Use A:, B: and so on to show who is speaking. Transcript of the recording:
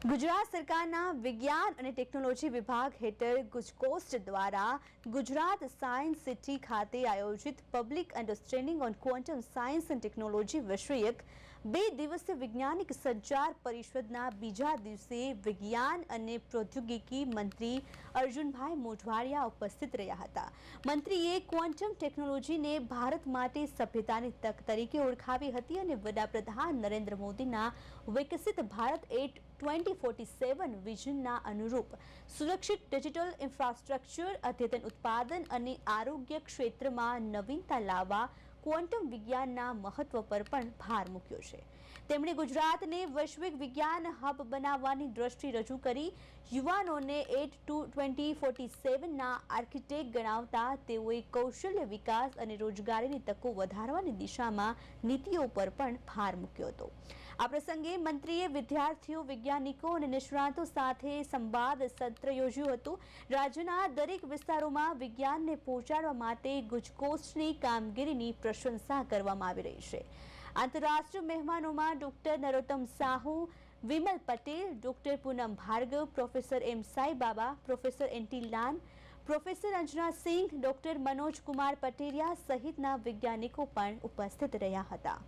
A: ગુજરાત સરકારના વિજ્ઞાન અને ટેકનોલોજી વિભાગ હેઠળ ગુજકોસ્ટ દ્વારા ગુજરાત સાયન્સ સિટી ખાતે આયોજિત public understanding on quantum science and technology વિષયક 2 દિવસીય વૈજ્ઞાનિક સંચાર પરિષદના બીજા દિવસે વિજ્ઞાન અને પ્રૌદ્યોગિકી મંત્રી અર્જુનભાઈ મોઢવાડિયા ઉપસ્થિત રહ્યા હતા। મંત્રીએ ક્વોન્ટમ ટેકનોલોજીને ભારત માટે સભ્યતાની તક તરીકે ઓળખાવી હતી અને વડાપ્રધાન નરેન્દ્ર મોદીના વિકસિત ભારત 2047 વિઝનના અનુરૂપ સુરક્ષિત ડિજિટલ ઇન્ફ્રાસ્ટ્રક્ચર, અદ્યતન ઉત્પાદન અને આરોગ્ય ક્ષેત્રમાં નવીનતા લાવવા ક્વોન્ટમ વિજ્ઞાનના મહત્વ પર પણ ભાર મૂક્યો છે। તેમણે ગુજરાતને વૈશ્વિક વિજ્ઞાન હબ બનાવવાની દ્રષ્ટિ રજૂ કરી યુવાનોને 2047ના આર્કિટેક્ટ ગણાવતા તેઓએ કૌશલ્ય વિકાસ અને રોજગારીની તકો વધારવાની દિશામાં નીતિઓ પર પણ ભાર મૂક્યો હતો। આ પ્રસંગે મંત્રીએ વિદ્યાર્થીઓ, વૈજ્ઞાનિકો અને નિષ્ણાતો સાથે સંવાદ સત્ર યોજ્યું હતું। રાજ્યના દરેક વિસ્તારોમાં વિજ્ઞાનને પહોંચાડવા માટે ગુજકોસ્ટની કામગીરીની પ્રશંસા કરવામાં આવી રહી છે। આંતરરાષ્ટ્રીય મહેમાનોમાં doctor Narottam Sahu, Vimal Patel, doctor Poonam Bhargav, professor M Saibaba, professor N T. Lan, professor Anjana Singh, doctor Manoj Kumar Pateria સહિતના વૈજ્ઞાનિકો પણ ઉપસ્થિત રહ્યા હતા।